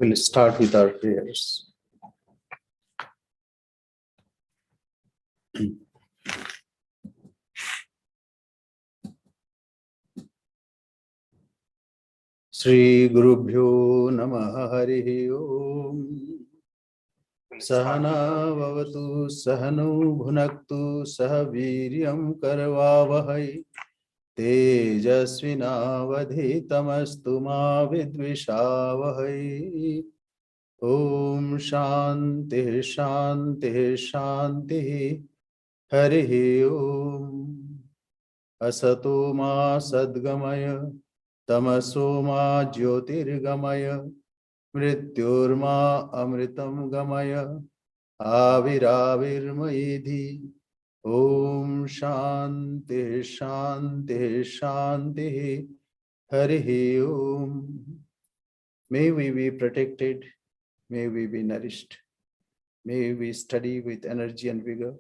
We'll start with our prayers. Shri Gurubhyo Namaha Harihi Om. Sahana Vavatu Sahanu Bhunaktu Sahaviryam Karvavahai Tejasvinavadhitamastu ma vidvishavahai. Om Shanti Shanti Shanti Harihi Om. Asato ma Sadgamaya Tamaso ma Jyotirgamaya Mrityurma Amritam Gamaya Aviravirmayidhi. Om Shanti Shanti Shanti Harihi Om. May we be protected, may we be nourished, may we study with energy and vigor.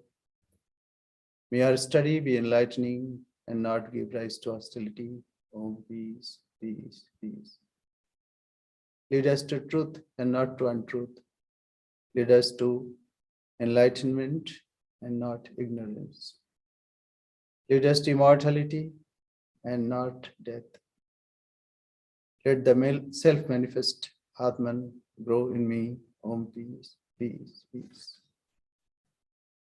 May our study be enlightening and not give rise to hostility. Om peace, peace, peace. Lead us to truth and not to untruth. Lead us to enlightenment and not ignorance. Lead us to immortality and not death. Let the self-manifest Atman grow in me. Om peace, peace, peace.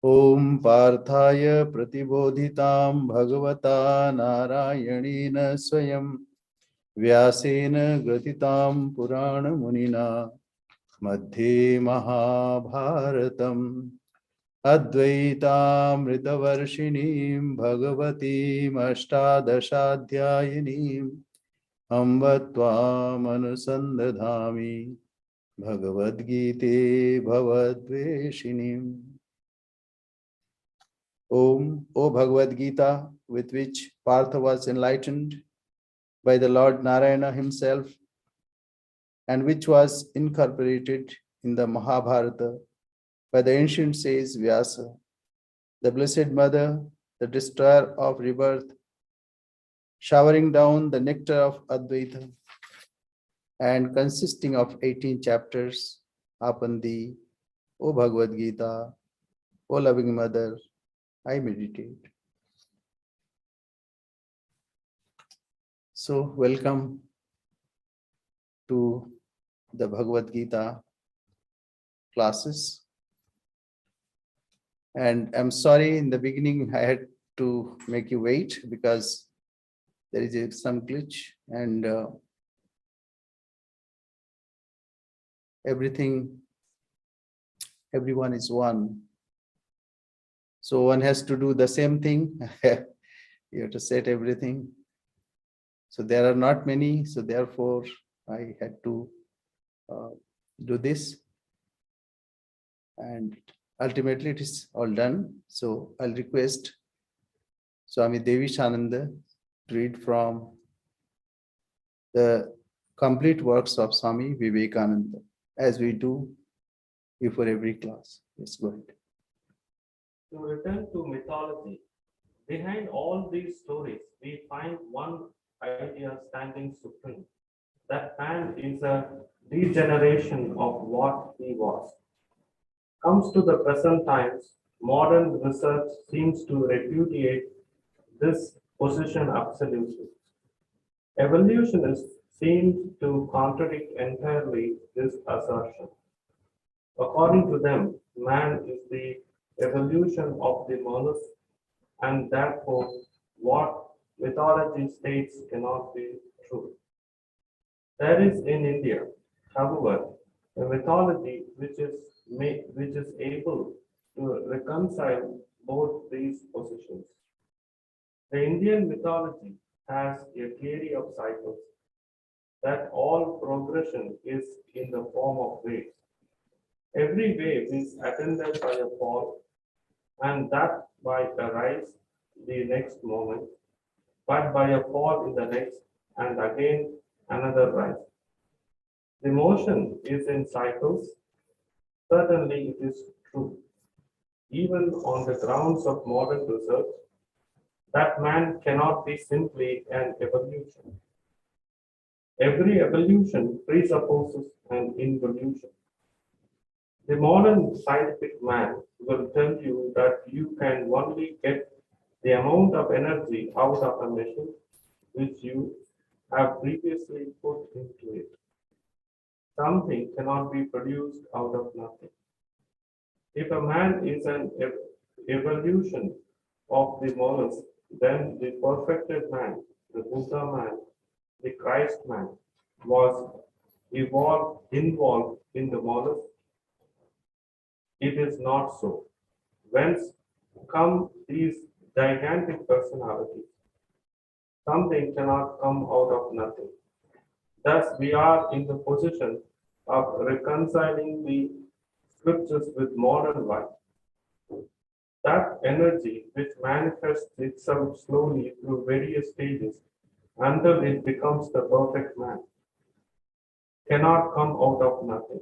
Om Parthaya Pratibodhitam Bhagavata Narayanina Swayam Vyasena Gratitam Purana Munina Madhye Mahabharatam Advaitamritavarshinim Bhagavatim Ashtadashaadhyayinim Ambatvam Anusandadhami Bhagavad Gita Bhavadveshinim. Om, O Bhagavad Gita, with which Partha was enlightened by the Lord Narayana himself, and which was incorporated in the Mahabharata by the ancient sage Vyasa, the Blessed Mother, the destroyer of rebirth, showering down the nectar of Advaita, and consisting of 18 chapters upon thee, O Bhagavad Gita, O loving Mother, I meditate. So, welcome to the Bhagavad Gita classes. And I'm sorry, in the beginning I had to make you wait because there is some glitch and everyone is one. So one has to do the same thing. You have to set everything. So there are not many. So therefore, I had to do this. And ultimately, it is all done. So I'll request Swami Devi Shananda to read from the complete works of Swami Vivekananda, as we do before every class. Yes, go ahead. To return to mythology, behind all these stories, we find one idea standing supreme, that man is a degeneration of what he was. Comes to the present times, modern research seems to repudiate this position absolutely. Evolutionists seem to contradict entirely this assertion. According to them, man is the evolution of the mollusk, and therefore what mythology states cannot be true. There is in India, however, a mythology which is able to reconcile both these positions. The Indian mythology has a theory of cycles, that all progression is in the form of waves. Every wave is attended by a fall, and that by a rise the next moment, but by a fall in the next, and again another rise. The motion is in cycles. Certainly it is true, even on the grounds of modern research, that man cannot be simply an evolution. Every evolution presupposes an involution. The modern scientific man will tell you that you can only get the amount of energy out of a machine which you have previously put into it. Something cannot be produced out of nothing. If a man is an evolution of the mollusk, then the perfected man, the Buddha man, the Christ man, was involved in the mollusk. It is not so. Whence come these gigantic personalities? Something cannot come out of nothing. Thus, we are in the position of reconciling the scriptures with modern life. That energy, which manifests itself slowly through various stages until it becomes the perfect man, cannot come out of nothing.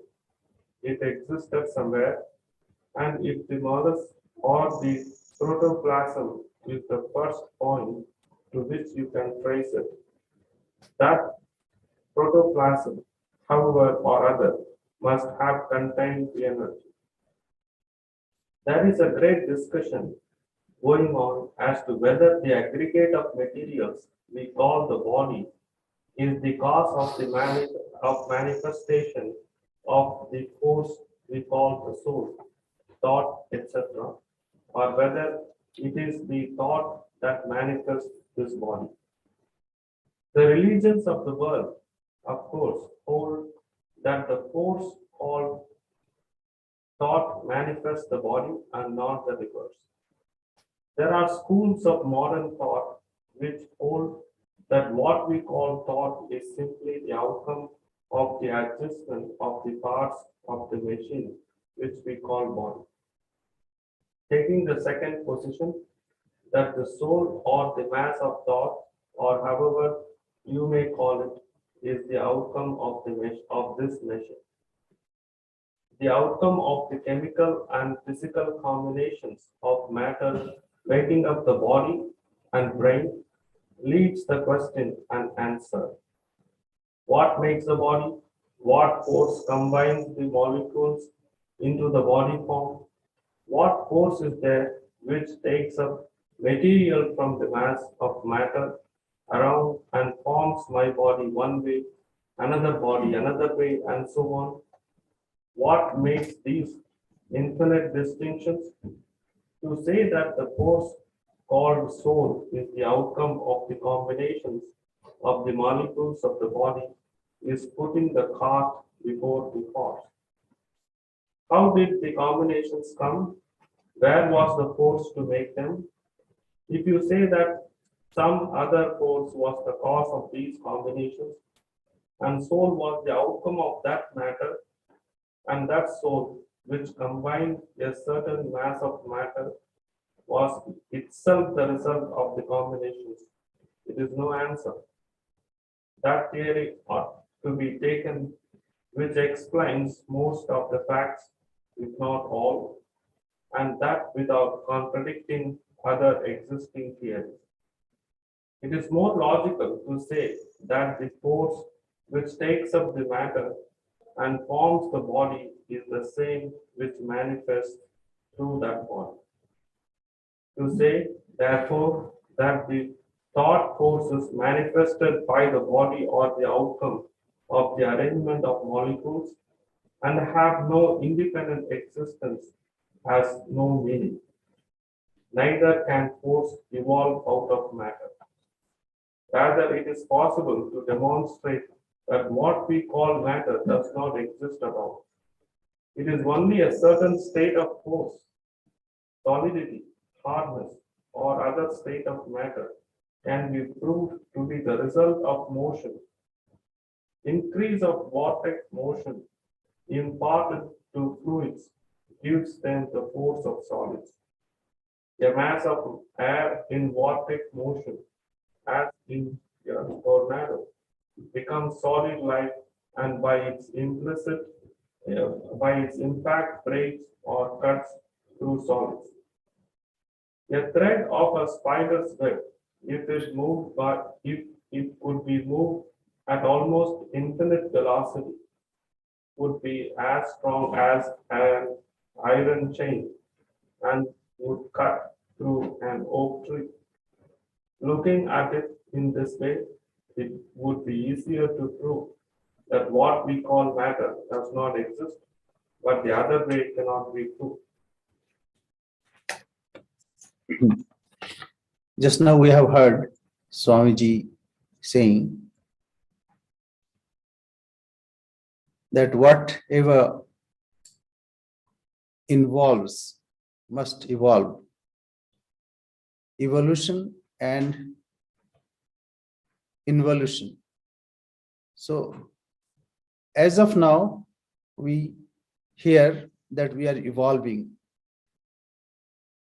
It existed somewhere, and if the mollusk or the protoplasm is the first point to which you can trace it, that protoplasm, however or other, must have contained the energy. There is a great discussion going on as to whether the aggregate of materials we call the body is the cause of the manifestation of the force we call the soul, thought, etc., or whether it is the thought that manifests this body. The religions of the world, of course, hold that the force called thought manifests the body and not the reverse. There are schools of modern thought which hold that what we call thought is simply the outcome of the adjustment of the parts of the machine which we call body. Taking the second position, that the soul or the mass of thought, or however you may call it, is the outcome of this measure. The outcome of the chemical and physical combinations of matter making up the body and brain leads the question and answer. What makes the body? What force combines the molecules into the body form? What force is there which takes up material from the mass of matter around and forms my body one way, another body another way, and so on? What makes these infinite distinctions? To say that the force called soul is the outcome of the combinations of the molecules of the body is putting the cart before the horse. How did the combinations come? Where was the force to make them? If you say that some other force was the cause of these combinations, and soul was the outcome of that matter, and that soul, which combined a certain mass of matter, was itself the result of the combinations, it is no answer. That theory ought to be taken, which explains most of the facts, if not all, and that without contradicting other existing theories. It is more logical to say that the force which takes up the matter and forms the body is the same which manifests through that body. To say, therefore, that the thought forces manifested by the body are the outcome of the arrangement of molecules and have no independent existence has no meaning. Neither can force evolve out of matter. Rather, it is possible to demonstrate that what we call matter does not exist at all. It is only a certain state of force, solidity, hardness, or other state of matter can be proved to be the result of motion. Increase of vortex motion imparted to fluids gives them the force of solids. A mass of air in vortex motion, as in a tornado, becomes solid like and by its impact breaks or cuts through solids. A thread of a spider's web, if it could be moved at almost infinite velocity would be as strong as an iron chain and would cut through an oak tree. Looking at it in this way, it would be easier to prove that what we call matter does not exist, but the other way cannot be proved. Just now we have heard Swamiji saying that whatever involves must evolve. Evolution and involution. So as of now, we hear that we are evolving.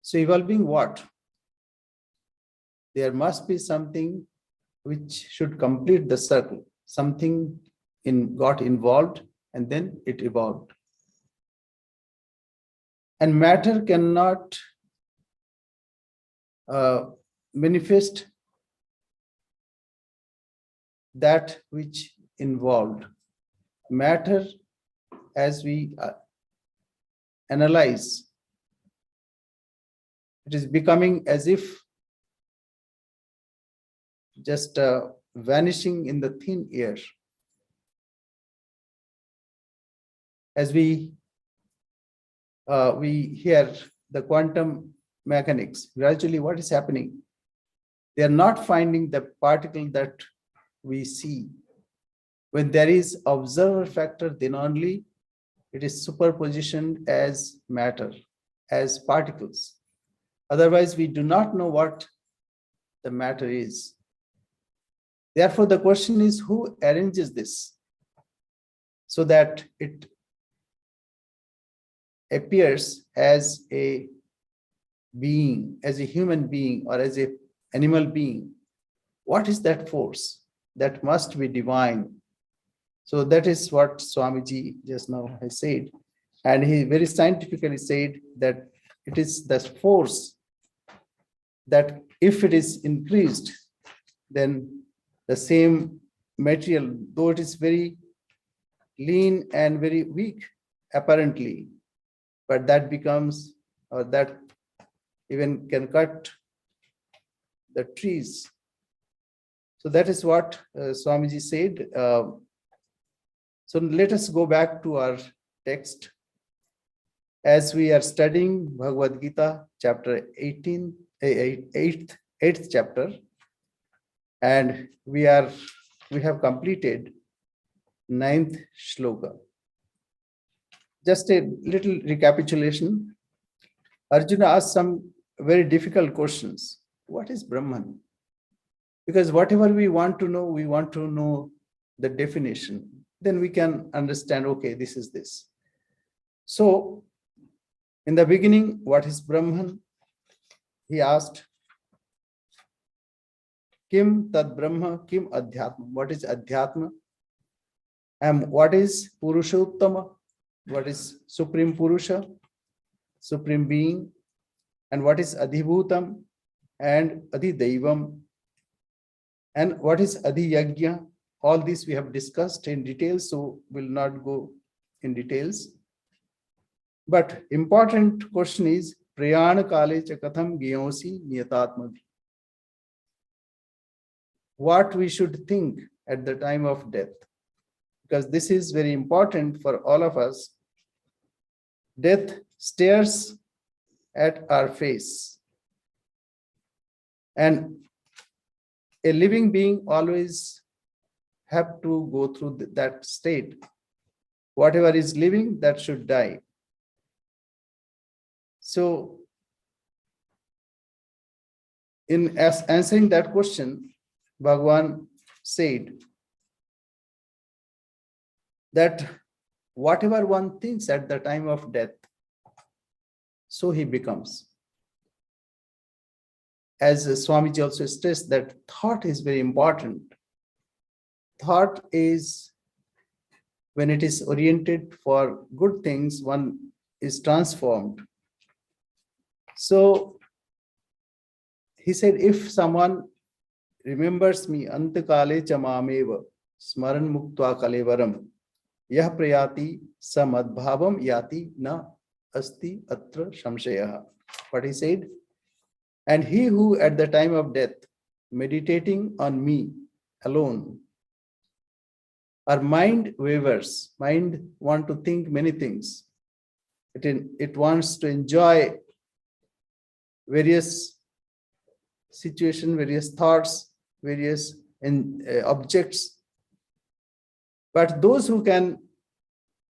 So evolving what? There must be something which should complete the circle. Something got involved and then it evolved. And matter cannot manifest that which involved. Matter, as we analyze, it is becoming as if just vanishing in the thin air. As we hear the quantum mechanics, gradually what is happening? They are not finding the particle that we see. When there is observer factor, then only it is superpositioned as matter, as particles. Otherwise, we do not know what the matter is. Therefore, the question is, who arranges this so that it appears as a being, as a human being, or as an animal being? What is that force? That must be divine. So that is what Swamiji just now has said. And he very scientifically said that it is the force that if it is increased, then the same material, though it is very lean and very weak, apparently, but that becomes, or that even can cut the trees. So that is what Swamiji said. So let us go back to our text. As we are studying Bhagavad Gita, chapter 18, 8th chapter, and we have completed 9th shloka. Just a little recapitulation. Arjuna asked some very difficult questions. What is Brahman? Because whatever we want to know the definition. Then we can understand, okay, this is this. So, in the beginning, what is Brahman? He asked, Kim tad Brahma, Kim Adhyatma? What is Adhyatma? And what is Purushottama? What is Supreme Purusha, Supreme Being? And what is Adhibhutam and Adhidaivam? And what is Adhiyagya? All this we have discussed in detail, so we'll not go in details. But important question is, Prayana Kale cha katham gyaosi niyatatmadhi. What we should think at the time of death. Because this is very important for all of us. Death stares at our face. And a living being always have to go through that state. Whatever is living, that should die. So, in answering that question, Bhagavan said that whatever one thinks at the time of death, so he becomes. As Swamiji also stressed, that thought is very important. Thought is, when it is oriented for good things, one is transformed. So he said, if someone remembers me, antakale chamameva, Smaran muktva kalevaram. Yah prayati samadbhavam yati na asti atra shamshayah. What he said? And he who at the time of death, meditating on me alone, our mind wavers, mind want to think many things. It wants to enjoy various situations, various thoughts, various objects. But those who can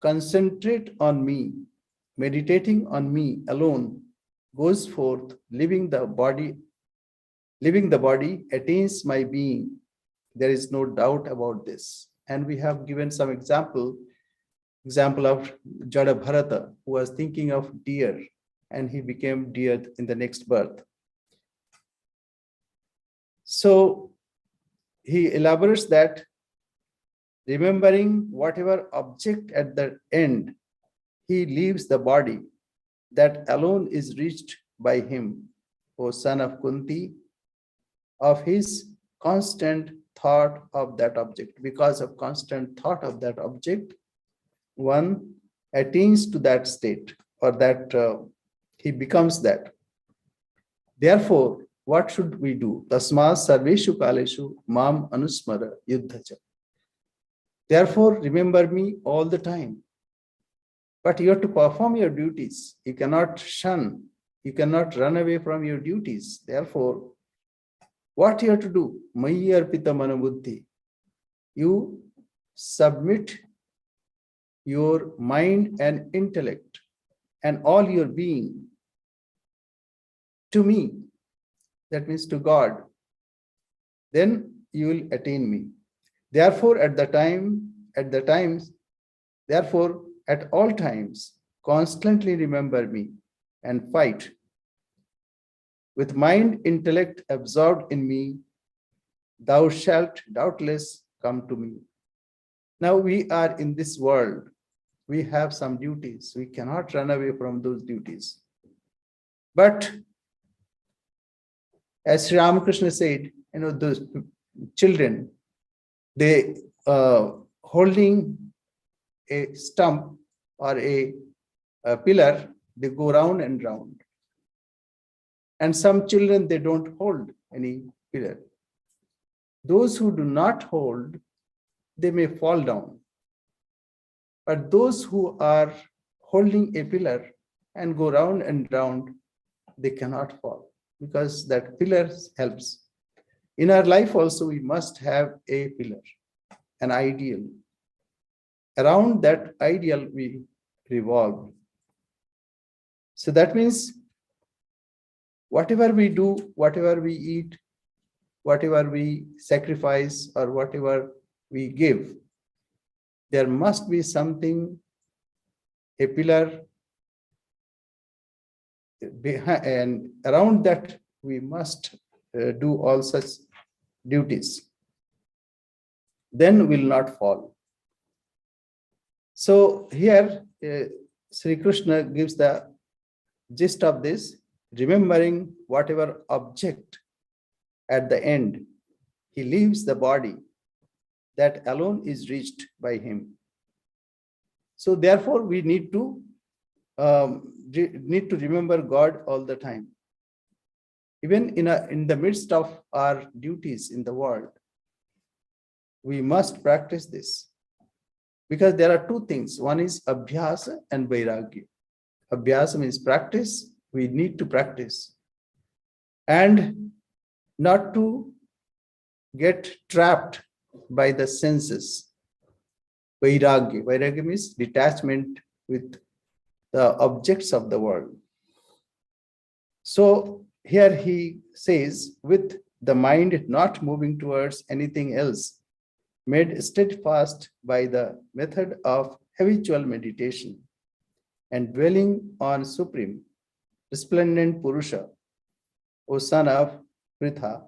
concentrate on me, meditating on me alone, goes forth, leaving the body, attains my being. There is no doubt about this. And we have given some example of Jada Bharata, who was thinking of deer, and he became deer in the next birth. So he elaborates that remembering whatever object at the end, he leaves the body, that alone is reached by him, O son of Kunti, of his constant thought of that object. Because of constant thought of that object, one attains to that state, or that he becomes that. Therefore, what should we do? Tasma sarveshu kaleshu mam anusmara yuddhacha. Therefore, remember me all the time. But you have to perform your duties. You cannot shun. You cannot run away from your duties. Therefore, what you have to do? Mayi arpita manabuddhi. You submit your mind and intellect and all your being to me. That means to God. Then you will attain me. Therefore, at all times, constantly remember me and fight. With mind, intellect absorbed in me, thou shalt doubtless come to me. Now we are in this world. We have some duties. We cannot run away from those duties. But as Sri Ramakrishna said, those children, they holding a stump or a pillar, they go round and round. And some children, they don't hold any pillar. Those who do not hold, they may fall down. But those who are holding a pillar and go round and round, they cannot fall, because that pillar helps. In our life also, we must have a pillar, an ideal. Around that ideal, we revolve. So that means whatever we do, whatever we eat, whatever we sacrifice, or whatever we give, there must be something, a pillar behind, and around that we must do all such duties. Then we will not fall. So here Sri Krishna gives the gist of this, remembering whatever object at the end, he leaves the body, that alone is reached by him. So therefore, we need to remember God all the time. Even in the midst of our duties in the world, we must practice this. Because there are two things. One is abhyasa and vairagya. Abhyasa means practice. We need to practice. And not to get trapped by the senses. Vairagya. Vairagya means detachment with the objects of the world. So here he says, with the mind not moving towards anything else, made steadfast by the method of habitual meditation and dwelling on supreme, resplendent Purusha, O son of Pritha,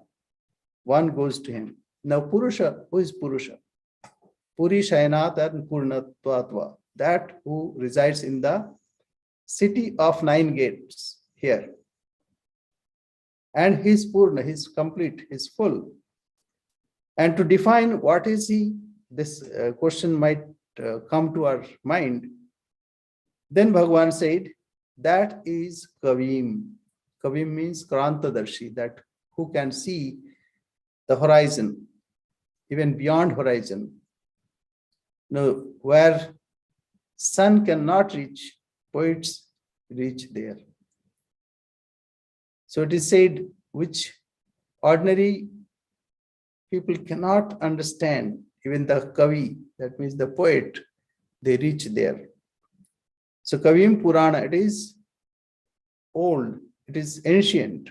one goes to him. Now Purusha, who is Purusha? Puri Shayanat and Purnatvatva, that who resides in the city of 9 gates here. And he is Purna, he is complete, he is full. And to define what is he, this question might come to our mind. Then Bhagavan said, that is Kavim. Kavim means Krantadarshi, that who can see the horizon, even beyond horizon. No, where sun cannot reach, poets reach there. So it is said, which ordinary people cannot understand, even the Kavi, that means the poet, they reach there. So Kavim Purana, it is old, it is ancient.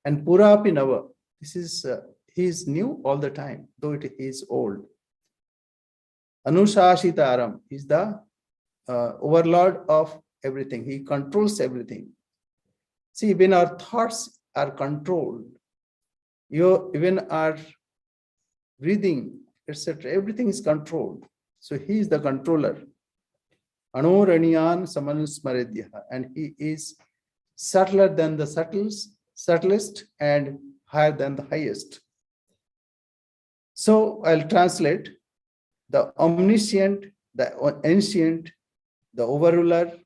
And Purapi Nava, this is, he is new all the time, though it is old. Anushashitaram is the overlord of everything. He controls everything. See, when our thoughts are controlled, even our breathing, etc., everything is controlled. So he is the controller. Anoraniyan Samanusmaredya, and he is subtler than the subtlest and higher than the highest. So I'll translate: the omniscient, the ancient, the overruler,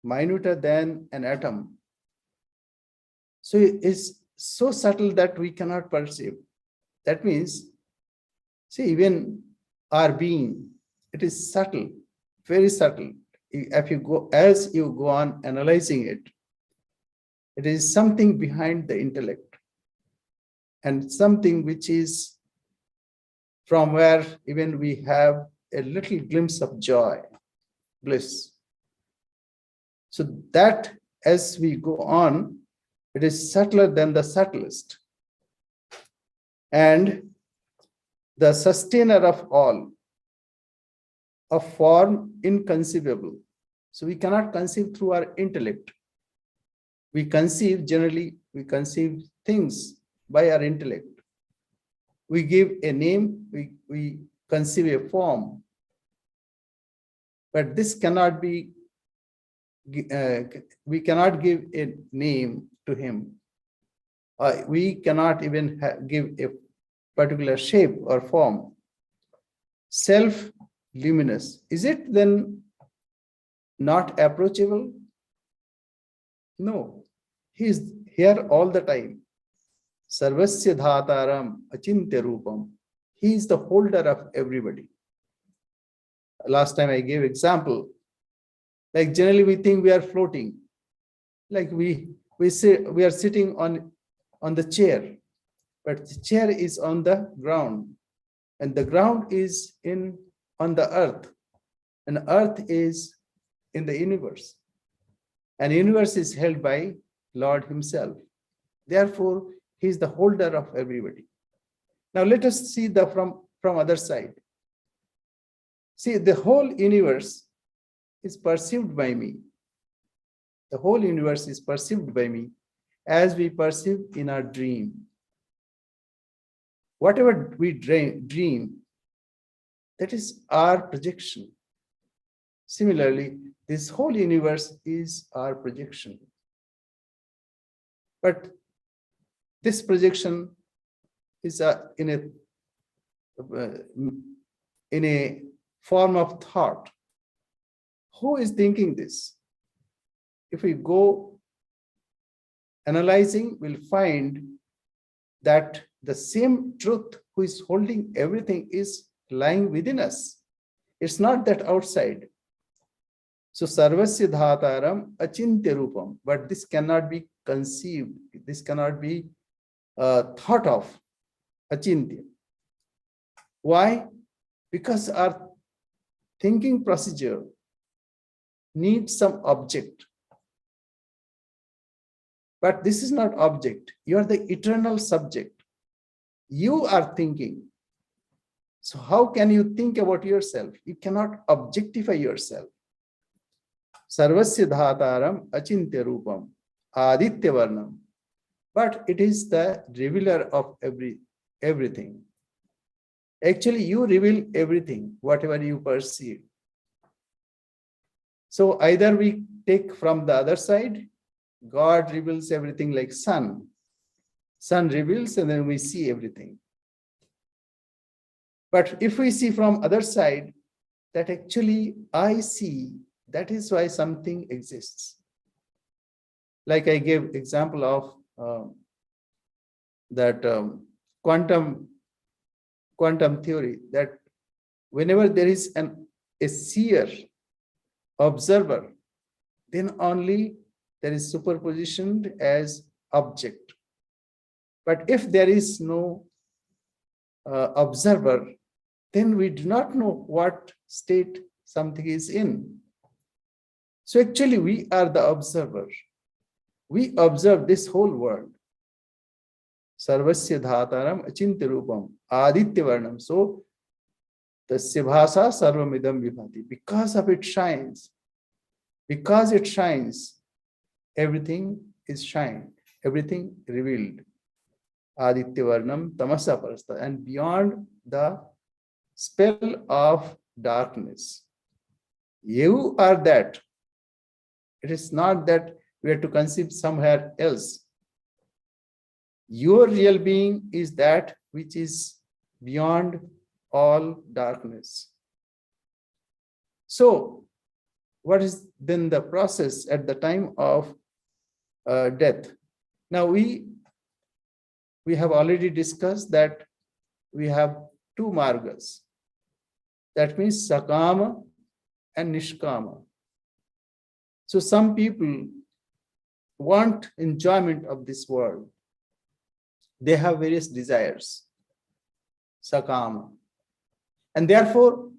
minuter than an atom. So it is so subtle that we cannot perceive. That means, see, even our being, it is subtle, very subtle. If you go, as you go on analyzing it, it is something behind the intellect and something which is from where even we have a little glimpse of joy, bliss. So that as we go on, it is subtler than the subtlest. And the sustainer of all, a form inconceivable. So we cannot conceive through our intellect. We conceive, generally, we conceive things by our intellect. We give a name, we conceive a form. But this cannot be, we cannot give a name to him. We cannot even give a particular shape or form. Self-luminous. Is it then not approachable? No. He is here all the time. Sarvasya dhataram achintya rupam. He is the holder of everybody. Last time I gave example. Like generally we think we are floating. Like we are sitting on the chair, but the chair is on the ground, and the ground is on the earth, and earth is in the universe, and universe is held by Lord himself. Therefore, he is the holder of everybody. Now let us see from other side. See, the whole universe is perceived by me. The whole universe is perceived by me as we perceive in our dream. Whatever we dream, that is our projection. Similarly, this whole universe is our projection. But this projection is in a form of thought. Who is thinking this? If we go analyzing, we'll find that the same truth who is holding everything is lying within us. It's not that outside. So sarvasya dhataram achintya rupam, but this cannot be conceived. This cannot be thought of. Achintya. Why? Because our thinking procedure needs some object. But this is not object. You are the eternal subject. You are thinking. So how can you think about yourself? You cannot objectify yourself. Sarvasya dhataram achintya rupam aditya varnam. But it is the revealer of everything. Actually, you reveal everything, whatever you perceive. So either we take from the other side, God reveals everything like sun. Sun reveals and then we see everything. But if we see from other side, that actually I see, that is why something exists. Like I gave example of that quantum theory, that whenever there is a seer observer, then only there is superpositioned as object. But if there is no observer, then we do not know what state something is in. So actually we are the observer. We observe this whole world. Sarvasya dhataram achintya rupam aditya varnam. So tasya bhasa sarvamidam vibhati. Because of it shines. Because it shines, everything is shined, everything revealed. Aditya varnam tamasa parasta. And beyond the spell of darkness. You are that. It is not that we are to conceive somewhere else. Your real being is that which is beyond all darkness. So, what is then the process at the time of death? Now, we have already discussed that we have two margas. That means sakama and nishkama. So some people want enjoyment of this world. They have various desires, sakama. And therefore,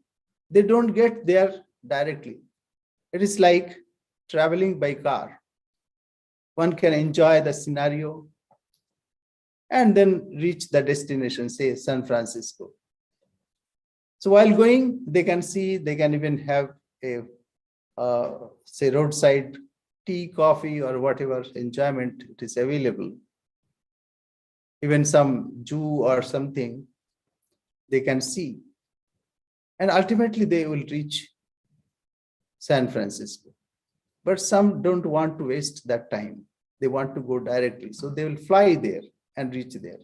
they don't get there directly. It is like traveling by car. One can enjoy the scenario and then reach the destination, say San Francisco. So while going, they can see, they can even have a say roadside tea, coffee, or whatever enjoyment it is available. Even some Jew or something, they can see. And ultimately they will reach San Francisco. But some don't want to waste that time. They want to go directly. So they will fly there and reach there.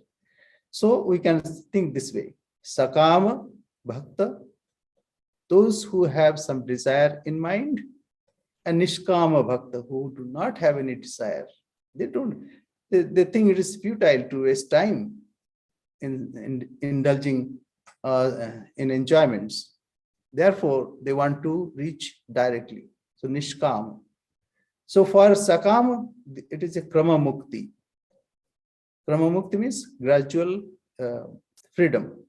So we can think this way. Sakama, Bhakta, those who have some desire in mind, and Nishkama Bhakta, who do not have any desire. They think it is futile to waste time in indulging in enjoyments. Therefore, they want to reach directly. So Nishkama. So for Sakama, it is a Krama Mukti. Krama Mukti means gradual freedom.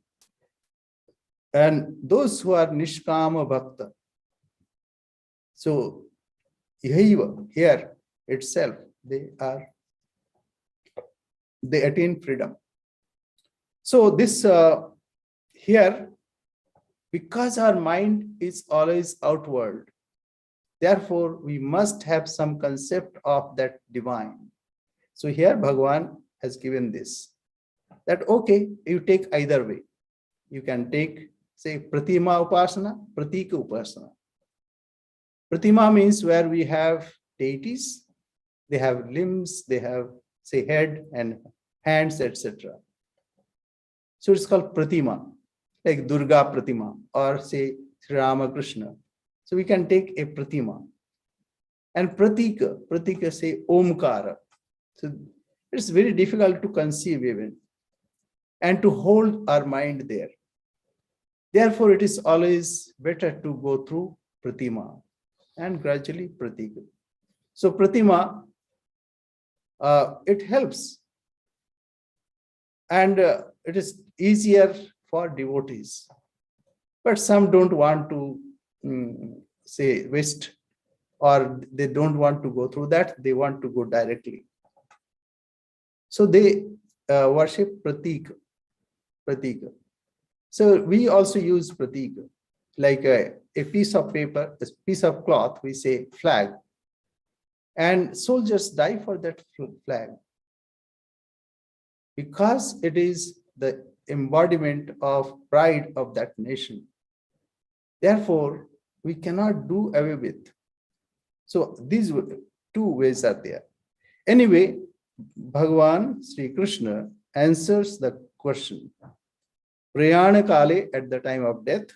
And those who are Nishkama Bhakta, so here itself, they attain freedom. So this here, because our mind is always outward, therefore we must have some concept of that divine. So here Bhagavan has given this, that okay, you take either way. You can take, say, Pratima Upasana, Pratika Upasana. Pratima means where we have deities, they have limbs, they have, say, head and hands, etc. So it's called Pratima, like Durga Pratima, or say Sri Ramakrishna. So we can take a Pratima. And Pratika say Omkara. So it's very difficult to conceive even, and to hold our mind there. Therefore, it is always better to go through Pratima and gradually Pratika. So Pratima, it helps, and it is easier for devotees. But some don't want to say waste, or they don't want to go through that. They want to go directly. So they worship Pratika. So we also use Pratika, like a piece of paper, a piece of cloth, we say flag. And soldiers die for that flag, because it is the embodiment of pride of that nation. Therefore, we cannot do away with. So these two ways are there. Anyway, Bhagavan Sri Krishna answers the question. Prayana kale, at the time of death.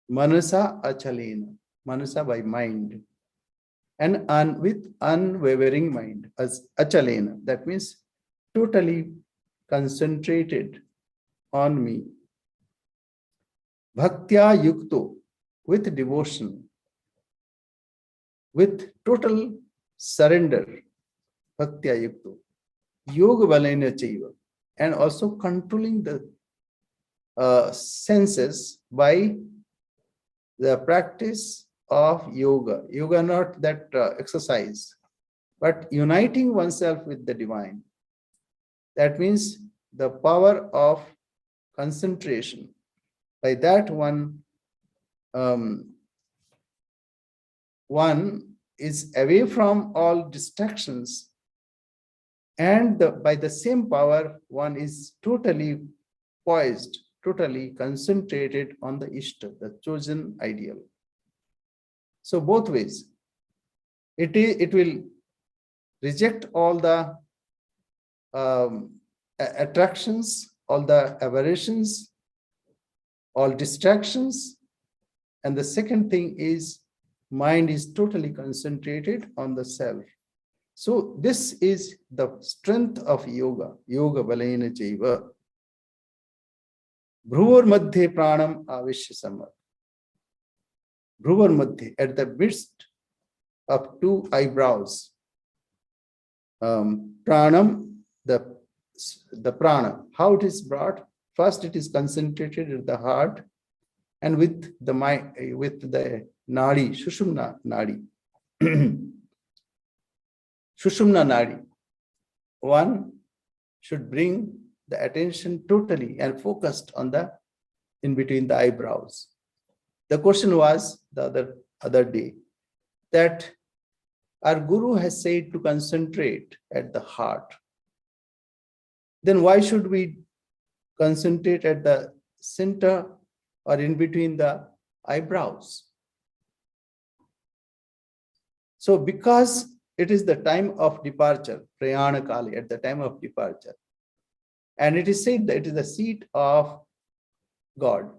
Manasa achalena, manasa by mind, and with unwavering mind, as achalena, that means totally concentrated on me. Bhaktya yukto, with devotion, with total surrender. Bhaktya yukto. Yoga balena chaiva, and also controlling the senses by the practice of yoga. Yoga, not that exercise, but uniting oneself with the divine. That means the power of concentration. By that one is away from all distractions, and by the same power, one is totally poised, totally concentrated on the Ishta, the chosen ideal. So both ways, it will reject all the attractions, all the aberrations, all distractions. And the second thing is, mind is totally concentrated on the self. So this is the strength of yoga. Yoga balena chaiva. Bhruvor madhye pranam avishya samar. Bhruvor madhye, at the midst of two eyebrows. Pranam, the prana, how it is brought? First, it is concentrated at the heart, and with the mind, with the nadi, Sushumna nadi. Sushumna nadi. One should bring the attention totally and focused on the in between the eyebrows. The question was the other day that our Guru has said to concentrate at the heart. Then why should we concentrate at the center or in between the eyebrows? So because it is the time of departure, Prayana Kali, at the time of departure. And it is said that it is the seat of God.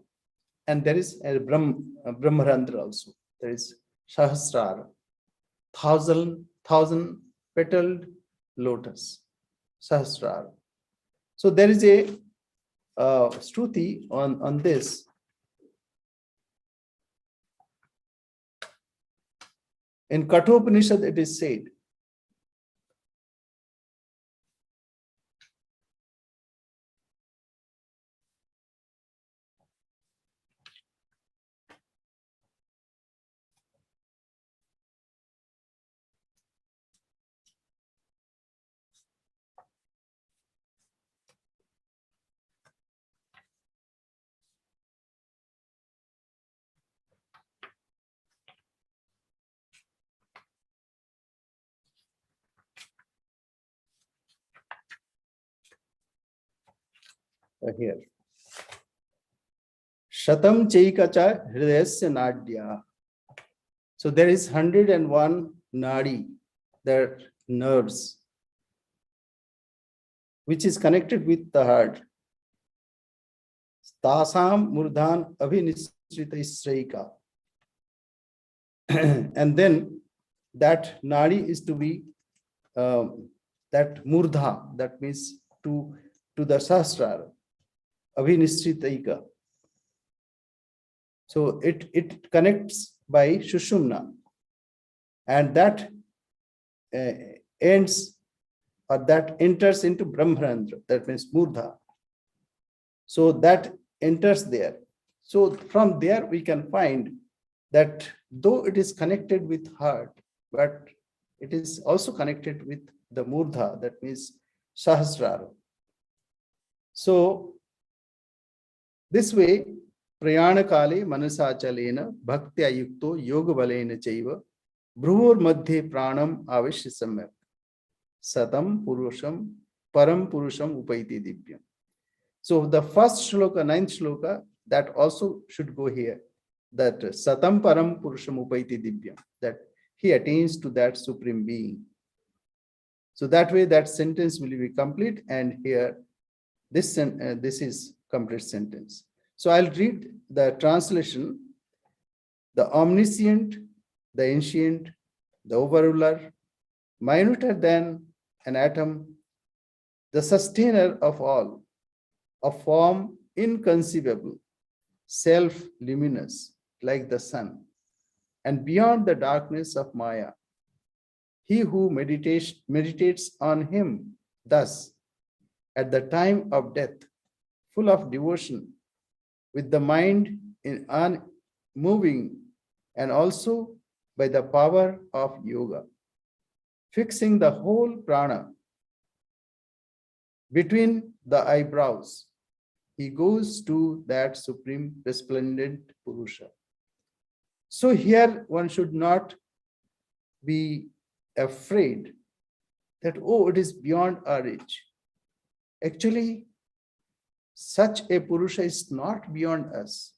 And there is a Brahmarandra also. There is Sahasrara, thousand petaled lotus, Sahasrara. So there is a Shruti on this. In Kathopanishad, it is said, here. Shatam Chaikacha Hridayasya Nadya. So there is 101 nadi, that nerves, which is connected with the heart. Tasam Murdhan Abhinisrita Israika. And then that nadi is to be that murdha, that means to the sahasrara, Abhinisritaika. So it connects by Shushumna, and that ends or that enters into Brahmarandra, that means Murdha. So that enters there. So from there we can find that though it is connected with heart, but it is also connected with the Murdha, that means Sahasrara. So this way, Prayana Kale Manasa Chalena Bhaktya Yukto Yoga Balena Chaiva Bhruvor Madhye Pranam Avishya Samyak Satam Purusham Param Purusham Upaiti Divyam. So the first shloka, ninth shloka, that also should go here. That Satam Param Purusham Upaiti Divyam, that he attains to that supreme being. So that way that sentence will be complete, and here this is complete sentence. So I'll read the translation. The omniscient, the ancient, the overruler, minuter than an atom, the sustainer of all, a form inconceivable, self-luminous, like the sun, and beyond the darkness of Maya. He who meditates on him thus, at the time of death, full of devotion, with the mind in unmoving, and also by the power of yoga, fixing the whole prana between the eyebrows, he goes to that supreme resplendent Purusha. So here one should not be afraid that, oh, it is beyond our reach. Actually, such a Purusha is not beyond us.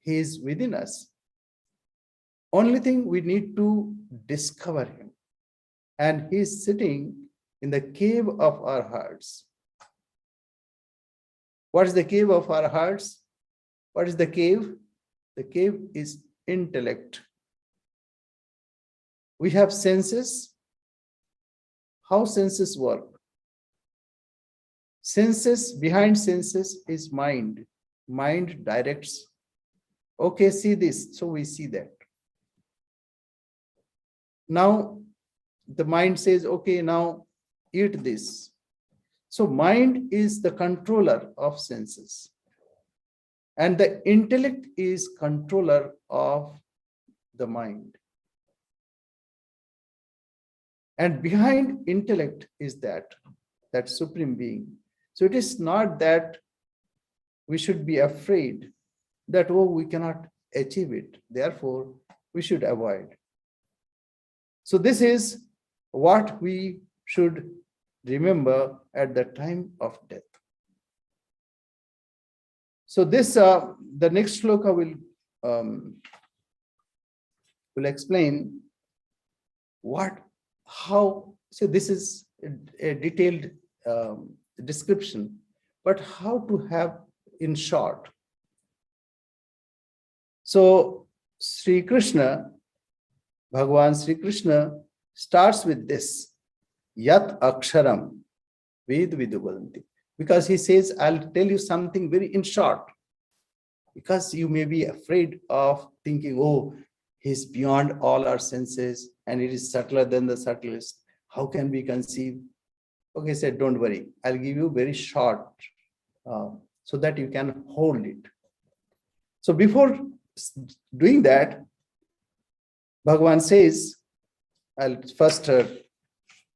He is within us. Only thing we need to discover him. And he is sitting in the cave of our hearts. What is the cave of our hearts? What is the cave? The cave is intellect. We have senses. How senses work? Senses, behind senses is mind. Mind directs. Okay, see this. So we see that. Now the mind says, okay, now eat this. So mind is the controller of senses. And the intellect is controller of the mind. And behind intellect is that supreme being. So it is not that we should be afraid that, oh, we cannot achieve it. Therefore, we should avoid. So this is what we should remember at the time of death. So this, the next shloka will explain how. So this is a detailed description, but how to have in short. So Sri Krishna, Bhagavan Sri Krishna starts with this, Yat Aksharam Ved Viduvadanti. Because he says, I'll tell you something very in short. Because you may be afraid of thinking, oh, he's beyond all our senses and it is subtler than the subtlest. How can we conceive? Okay, said, don't worry. I'll give you very short so that you can hold it. So before doing that, Bhagavan says, I'll first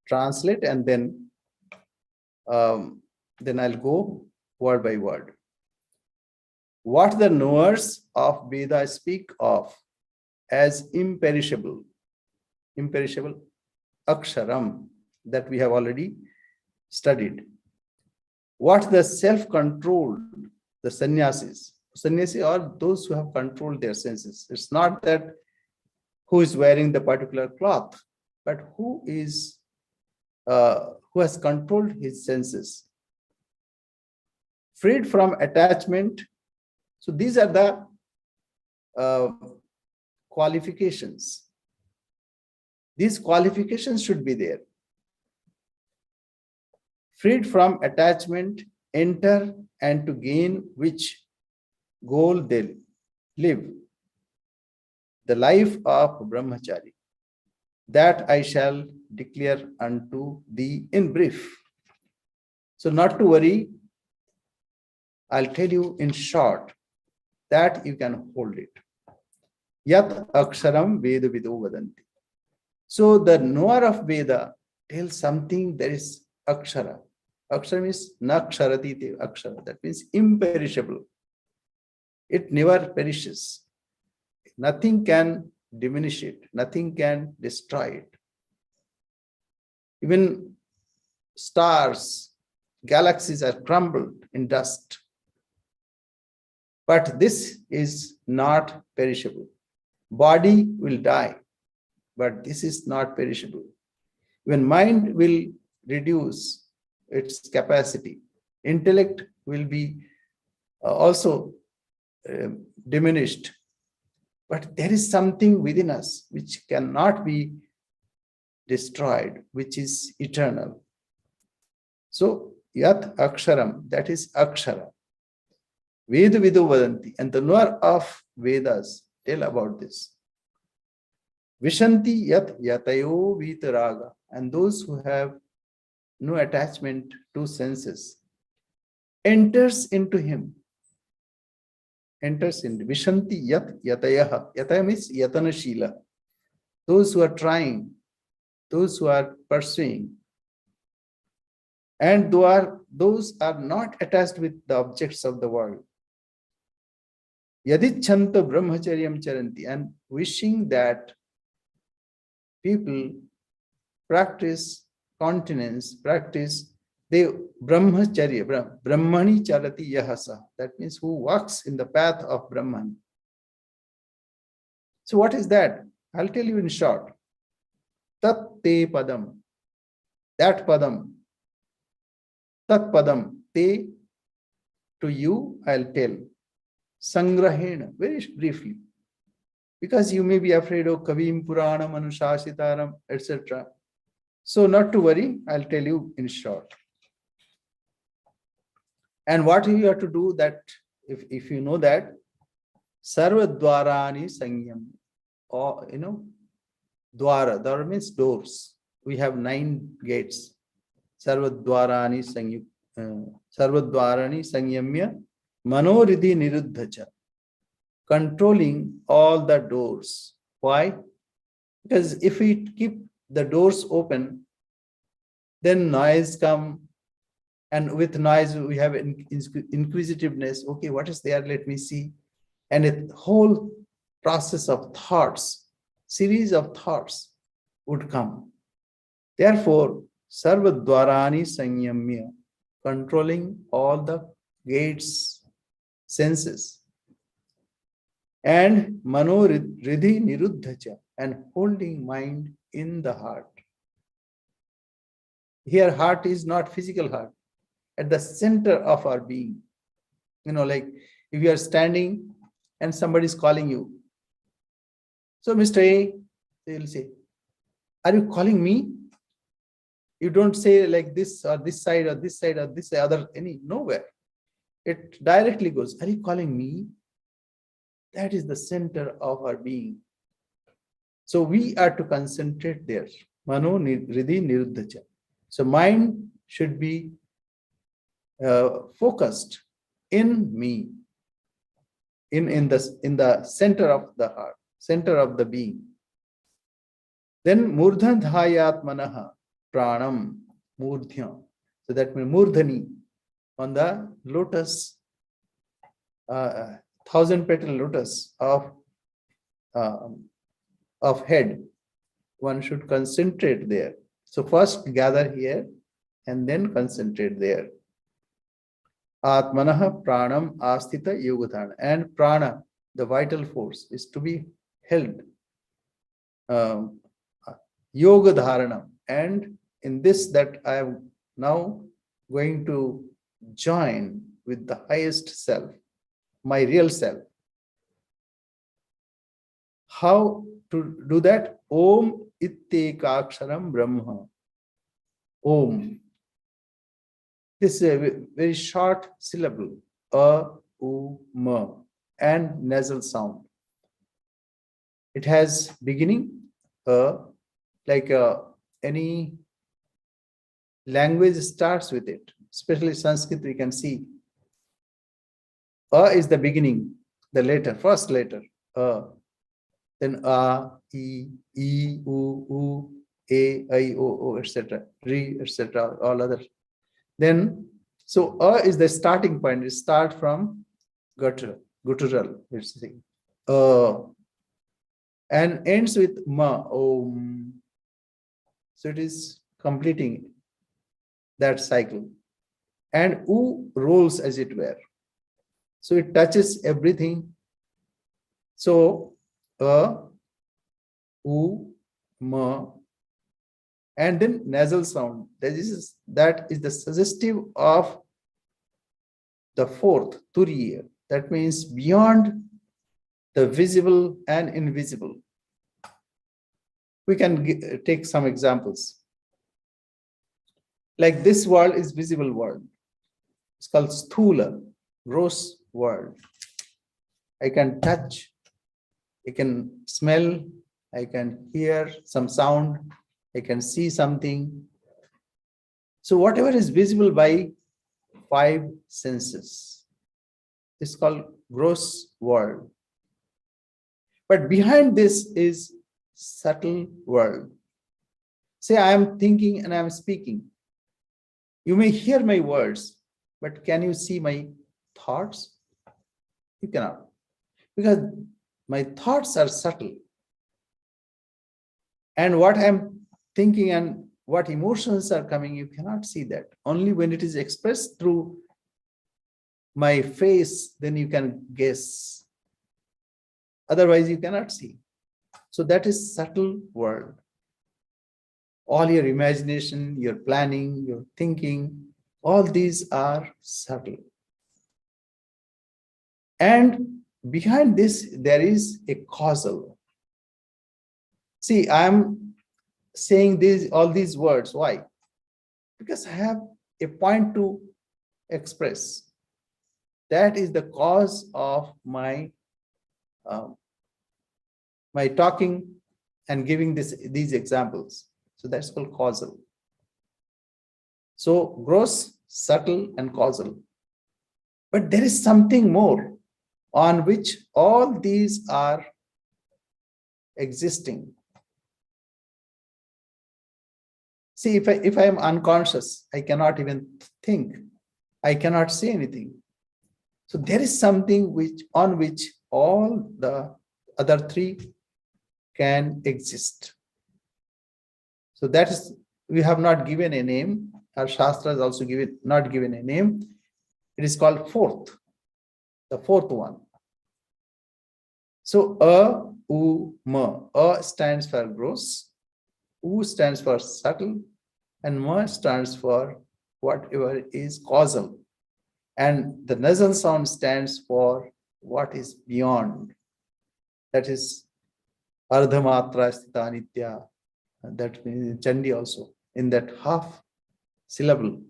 translate and then I'll go word by word. What the knowers of Veda speak of as imperishable, aksharam, that we have already studied. What the self-controlled, the sannyasis are those who have controlled their senses. It's not that who is wearing the particular cloth, but who has controlled his senses. Freed from attachment. So these are the qualifications. These qualifications should be there. Freed from attachment, enter and to gain which goal they live. The life of Brahmachari. That I shall declare unto thee in brief. So not to worry, I'll tell you in short that you can hold it. Yat aksharam Veda vido vadanti. So the knower of Veda tells something that is akshara. Akshara means naksharati akshara. That means imperishable. It never perishes. Nothing can diminish it. Nothing can destroy it. Even stars, galaxies are crumbled in dust. But this is not perishable. Body will die, but this is not perishable. When mind will reduce its capacity, intellect will be also diminished. But there is something within us which cannot be destroyed, which is eternal. So, Yat Aksharam, that is Akshara. Veda Vidu Vadanti, and the knower of Vedas tell about this. Vishanti Yat Yatayo Vitaraga, and those who have no attachment to senses, enters into him. Enters in Vishanti Yat Yatayaha. Yataya means Yatana Shila. Those who are trying, those who are pursuing, and those are not attached with the objects of the world. Yadichanta brahmacharyam charanti, and wishing that people practice continence, practice the brahmacharya, brahmani charati yahasa. That means who walks in the path of Brahman. So what is that? I'll tell you in short. Tat te padam. That padam. Tat padam. Te, to you, I'll tell. Sangrahena, very briefly. Because you may be afraid of Kavim Puranam Anushasitaram, etc. So not to worry, I'll tell you in short. And what you have to do that, if you know that, Sarva Dwarani Sangyam, or Dwara means doors. We have 9 gates. Sarva Dwarani Sangyamya Manoridhi Niruddhacha. Controlling all the doors. Why? Because if we keep the doors open, then noise come, and with noise we have inquisitiveness. Okay, what is there? Let me see. And a whole process of thoughts, series of thoughts would come. Therefore, Sarva Dwarani Sanyamya, controlling all the gates, senses, and Mano Ridhi Niruddhacha, and holding mind in the heart. Here, heart is not physical heart, at the center of our being. Like if you are standing and somebody is calling you. So, Mr. A, they will say, are you calling me? You don't say like this or this side or this side or this other, nowhere. It directly goes, are you calling me? That is the center of our being. So we are to concentrate there. Mano Ridhi Niruddhacha. So mind should be focused in me, in the center of the heart, center of the being. Then Murdhan Dhayat Manaha Pranam Murdhya. So that means Murdhani, on the lotus, 1,000-petal lotus of head. One should concentrate there. So first gather here and then concentrate there. Atmanaha Pranam Asthita Yogadharana. And Prana, the vital force, is to be held. Yogadharana. And in this, that I am now going to join with the highest self, my real self. How to do that? Om Ittekaksharam Brahma. Om. This is a very short syllable. A, U, Ma, and nasal sound. It has beginning, like any language starts with it, especially Sanskrit, we can see. A is the beginning, the letter, first letter. Then A, E, U, A, I, O, etc. Re, etc. All other. Then, so A is the starting point. It starts from guttural, let's say. And ends with Ma, Om. So it is completing that cycle. And U rolls, as it were. So it touches everything. So U, Ma, and then nasal sound. That is the suggestive of the fourth, Turiya. That means beyond the visible and invisible. We can take some examples. Like this world is visible world. It's called Sthula, gross world. I can touch, I can smell, I can hear some sound, I can see something. So whatever is visible by five senses is called gross world. But behind this is subtle world. Say I am thinking and I am speaking. You may hear my words, but can you see my thoughts? You cannot. Because my thoughts are subtle. And what I'm thinking and what emotions are coming, you cannot see that. Only when it is expressed through my face, then you can guess. Otherwise, you cannot see. So that is subtle world. All your imagination, your planning, your thinking, all these are subtle. And behind this, there is a causal. See, I'm saying all these words. Why? Because I have a point to express. That is the cause of my talking and giving these examples. So that's called causal. So gross, subtle, and causal. But there is something more on which all these are existing. See, if I am unconscious, I cannot even think. I cannot say anything. So there is something on which all the other three can exist. So that is, we have not given a name. Our Shastra is also not given a name. It is called fourth, the fourth one. So U, Ma. Stands for gross, U stands for subtle, and Ma stands for whatever is causal. And the nasal sound stands for what is beyond. That is Ardhamatra Sthita Nitya. That means Chandi also. In that half syllable,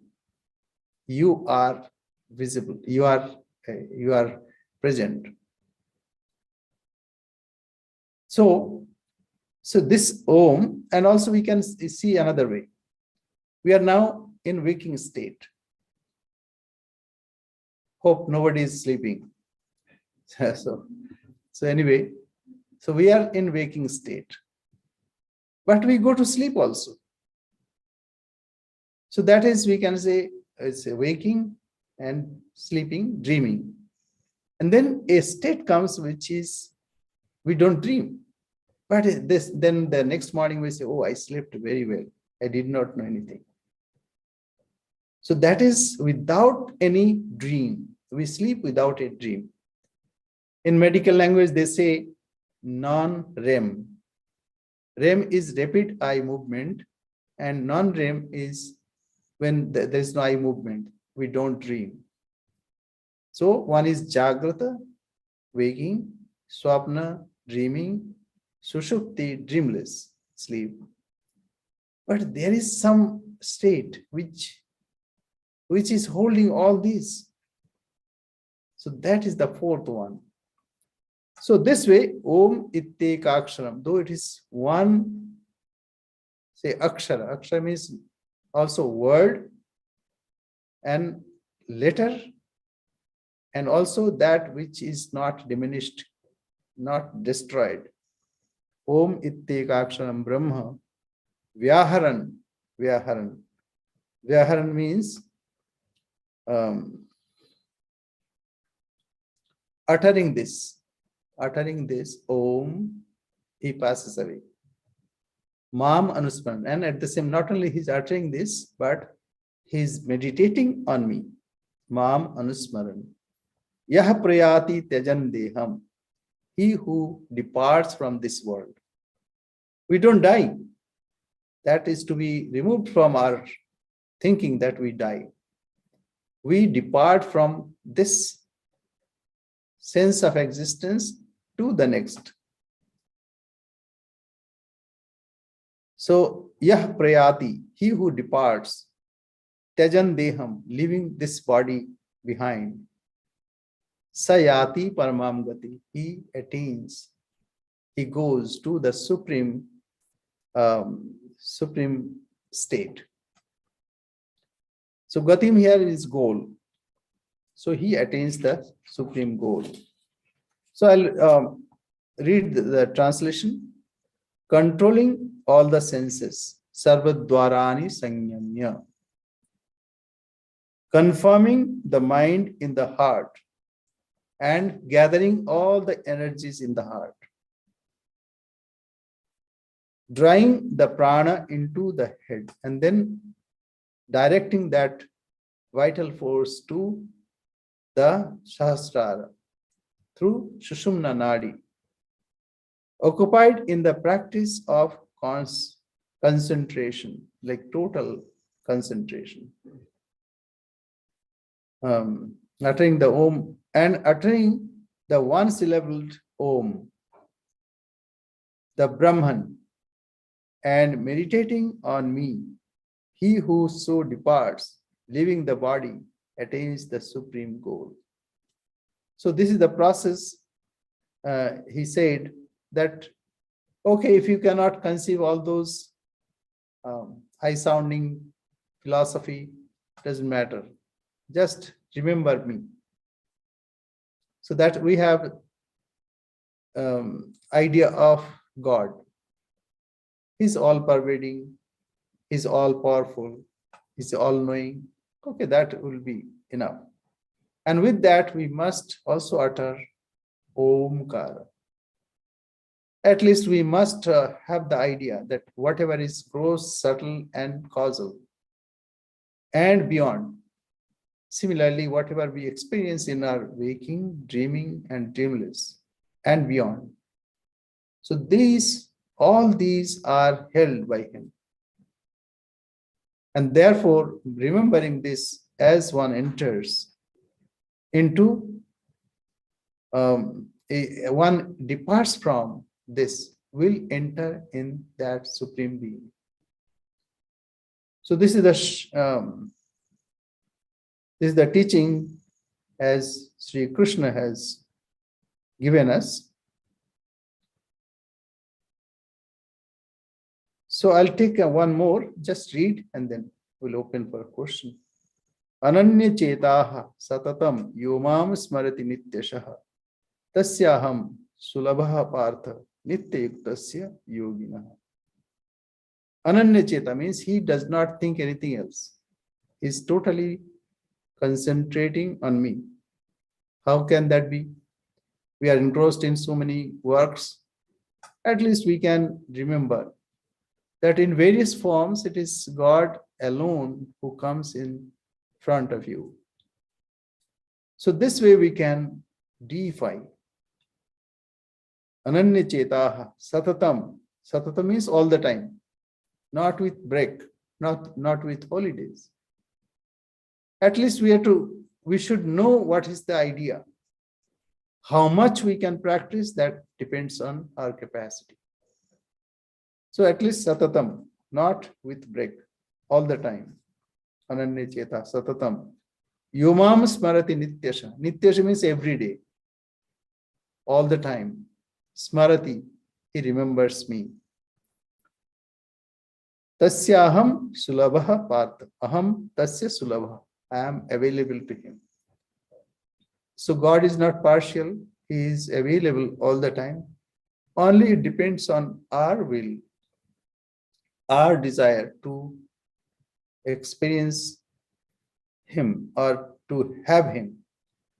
you are visible, you are present. So this Om, and also we can see another way. We are now in waking state. Hope nobody is sleeping. So anyway, so we are in waking state. But we go to sleep also. So that is, we can say, it's a waking and sleeping, dreaming. And then a state comes which is, we don't dream. But then the next morning we say, oh, I slept very well. I did not know anything. So that is without any dream. We sleep without a dream. In medical language, they say non-REM. REM is rapid eye movement, and non-REM is when there is no eye movement. We don't dream. So one is Jagrata, waking, Swapna, dreaming, Sushupti, dreamless, sleep. But there is some state which is holding all these. So that is the fourth one. So this way, Om Itte Aksharam, though it is one, say Akshara. Akshara means also word and letter, and also that which is not diminished, not destroyed. Om Itte Aksharam Brahma Vyaharan. Vyaharan. Vyaharan means uttering this Om, he passes away. Mam Anusmaran. And at the same, not only he's uttering this, but he's meditating on me. Mam Anusmaran. Yah prayati tyajan deham. He who departs from this world. We don't die. That is to be removed from our thinking that we die. we depart from this sense of existence to the next. So, yah prayati, he who departs, tyajan deham, leaving this body behind, sayati paramam gati, he attains, he goes to the supreme state. So gatim here is goal. So he attains the supreme goal. So I'll read the translation. Controlling all the senses, sarvadvarani sanyamya. Confirming the mind in the heart and gathering all the energies in the heart. Drawing the prana into the head and then directing that vital force to the Sahasrara through Sushumna Nadi. Occupied in the practice of concentration, like total concentration. Uttering the Om and uttering the one-syllabled Om, the Brahman, and meditating on me, he who so departs, leaving the body, attains the supreme goal. So this is the process. He said that, okay, if you cannot conceive all those high-sounding philosophy, doesn't matter. Just remember me. So that we have idea of God. He's all-pervading, he's all-powerful, he's all-knowing. Okay, that will be enough. And with that, we must also utter Omkara. At least we must have the idea that whatever is gross, subtle, and causal, and beyond. Similarly, whatever we experience in our waking, dreaming, and dreamless, and beyond. So all these are held by him. And therefore, remembering this as one enters into, one departs from this, will enter in that supreme being. So this is the teaching as Sri Krishna has given us. So I'll take one more, just read and then we'll open for a question. Ananya chetaha satatam yomam smarati nityashaha tasyaham sulabha partha nityayuktasya yoginaha. Ananya cheta means he does not think anything else. He's totally concentrating on me. How can that be? We are engrossed in so many works. At least we can remember that in various forms, it is God alone who comes in front of you. So this way we can deify. Ananya chetaha satatam. Satatam means all the time, not with break, not with holidays. At least we should know what is the idea. How much we can practice, that depends on our capacity. So at least satatam, not with break, all the time. Ananya cheta satatam. Yomam smarati nityasha. Nityasha means every day, all the time. Smarati, he remembers me. Tasyaham sulabha partha. Aham tasya sulabha. I am available to him. So God is not partial. He is available all the time. Only it depends on our will, our desire to experience him or to have him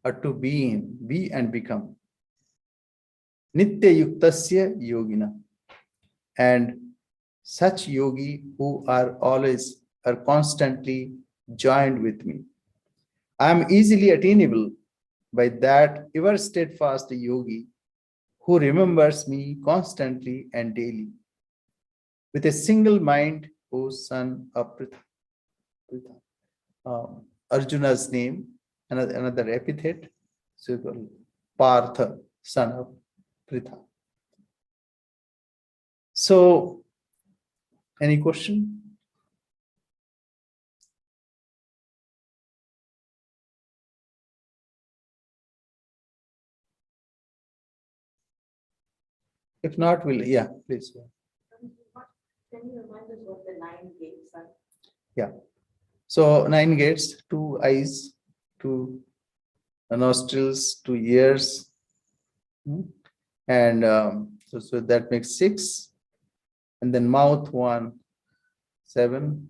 or to be him, be and become. Nitya yuktasya yogina. And such yogi who are constantly joined with me. I am easily attainable by that ever steadfast yogi who remembers me constantly and daily. With a single mind, O son of Arjuna's name, another epithet, so called Partha, son of Pritha. So, any question? If not, we'll, yeah, please. Can you remind us what the 9 gates are? Yeah. So 9 gates, 2 eyes, 2 nostrils, 2 ears, and so that makes 6, and then mouth 1, 7,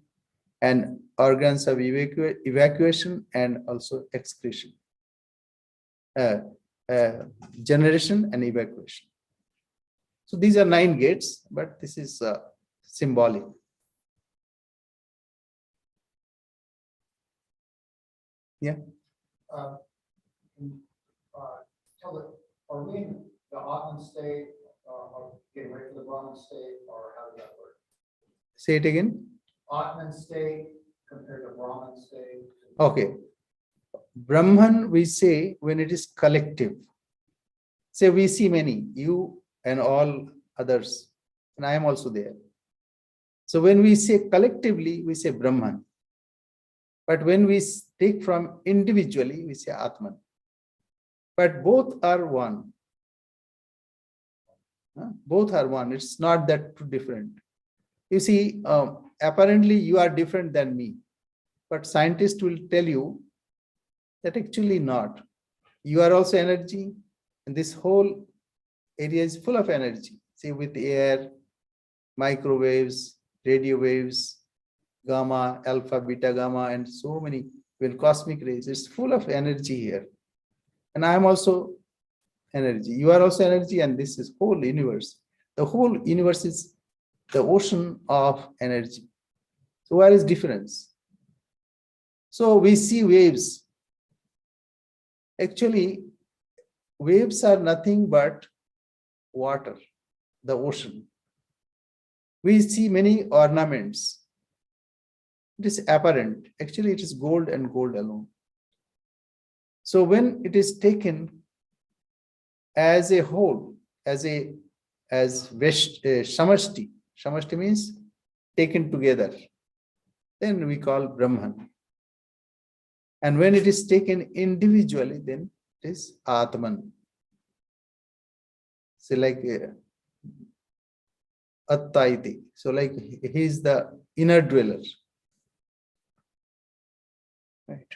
and organs of evacuation and also excretion, uh, generation and evacuation. So these are 9 gates, but this is symbolic. Yeah. Tell it, are we in the Atman state, or getting ready for the Brahman state, or how does that work? Say it again. Atman state compared to Brahman state? Okay. Brahman, we say when it is collective. Say we see many, you and all others, and I am also there. So when we say collectively, we say Brahman. But when we take from individually, we say Atman. But both are one. Both are one. It's not that too different. You see, apparently you are different than me, but scientists will tell you that actually not. You are also energy, and this whole area is full of energy. See, with air, microwaves, radio waves, gamma, alpha, beta, gamma, and so many, even cosmic rays. It's full of energy here. And I am also energy. You are also energy, and this is whole universe. The whole universe is the ocean of energy. So where is difference? So we see waves. Actually, waves are nothing but water, the ocean. We see many ornaments. It is apparent. Actually, it is gold and gold alone. So when it is taken as a whole, as Samashti, Samashti means taken together, then we call Brahman. And when it is taken individually, then it is Atman. So like Attaiti. So like he is the inner dweller. Right.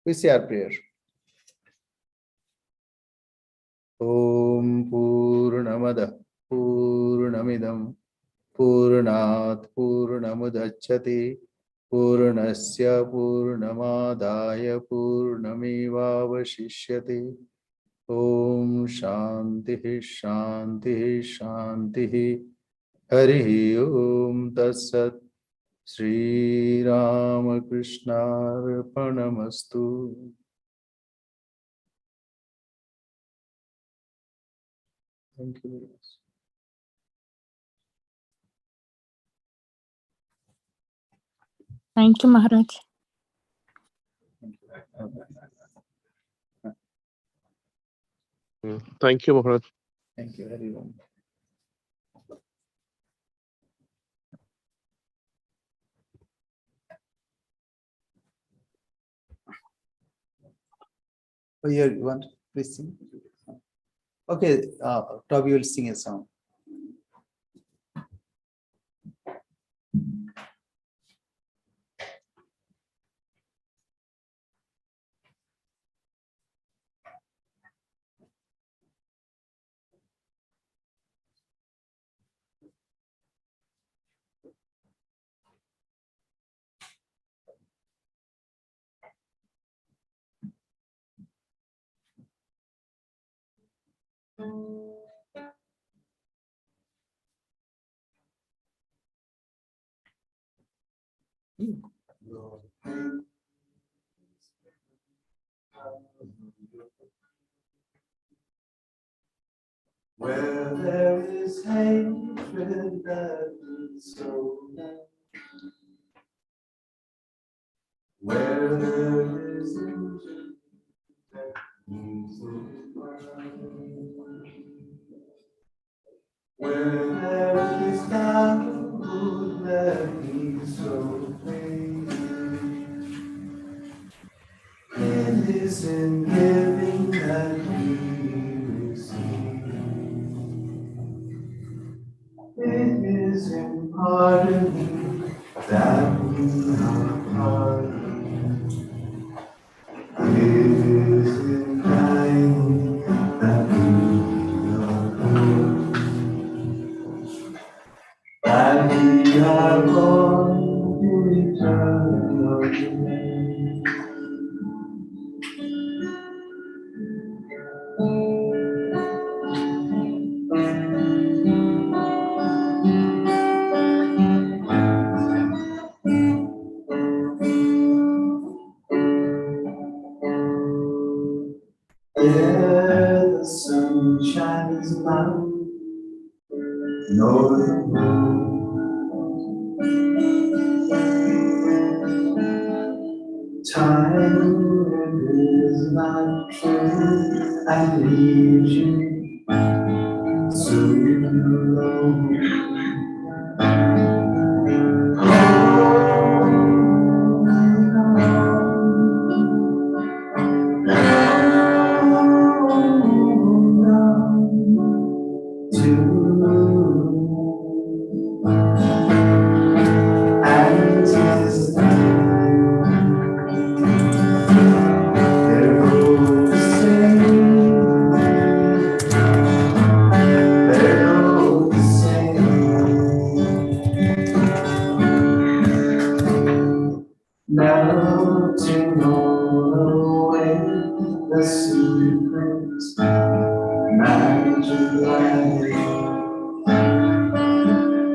We say our prayer. Om Purnamada Purnamidam Purnat Purnamudachyate Purnasya Purnamadaya Purnamevavashishyate. Om Shanti Shanti Shanti. Hari Om Tatsat. Sri Ramakrishna Arpanamastu. Thank you very much. Thank you, Maharaj. Thank you, Maharaj. Thank you, Hari Om. Oh, here, you want please sing? Okay, Toby will sing a song. Where there is hatred that is so where there is injury that needs a where there is doubt that needs no faith. It is in giving that we receive. It is in pardoning that we are pardoned. It is in dying that we are born. That we are born to eternal life. There the sun shines light, nor the moon. Time is not true and leaves you so alone. Melting all away the secrets, magic light,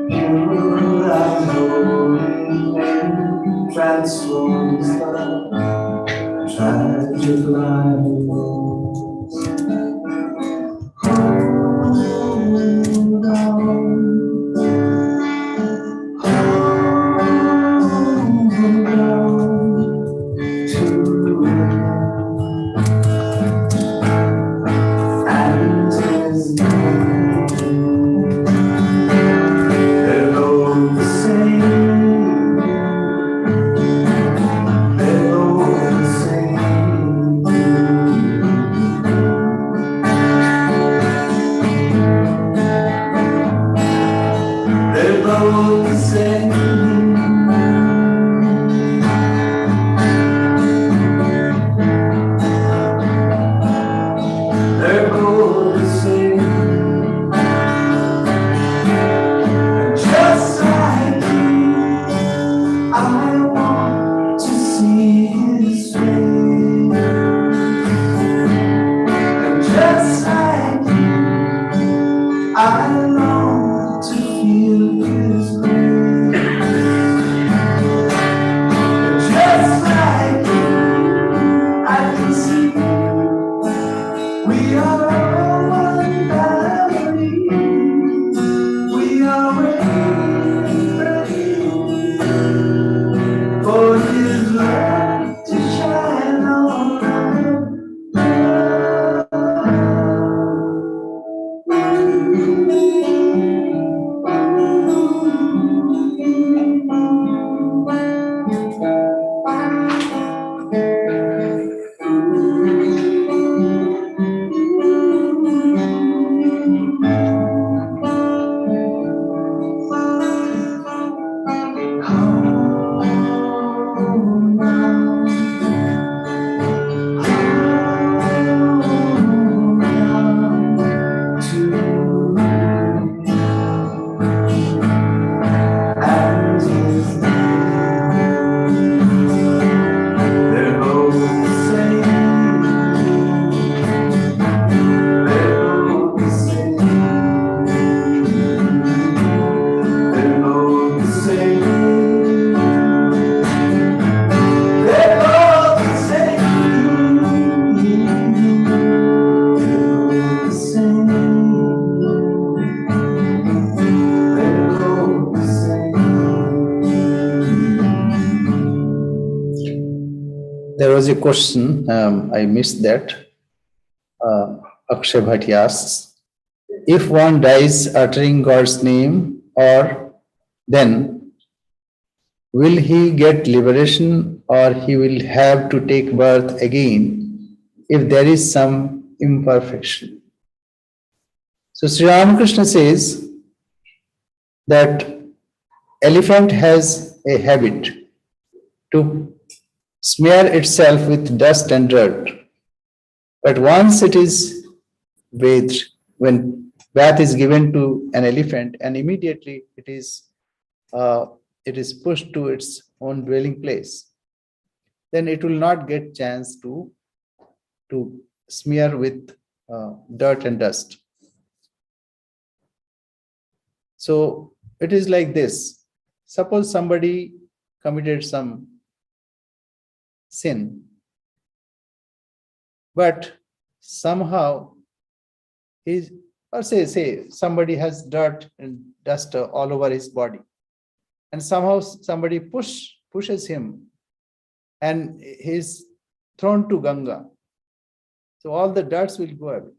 pure and holy name transforms the tragic life. Hold on. a question. I missed that. Akshay Bhatt asks, if one dies uttering God's name, or then will he get liberation, or he will have to take birth again if there is some imperfection? So Sri Ramakrishna says that elephant has a habit to smear itself with dust and dirt. But once it is bathed, when bath is given to an elephant, and immediately uh, it is pushed to its own dwelling place, then it will not get chance to smear with dirt and dust. So it is like this. Suppose somebody committed some sin, but somehow he's, or say somebody has dirt and dust all over his body, and somehow somebody pushes him and he's thrown to Ganga. So all the dirts will go away.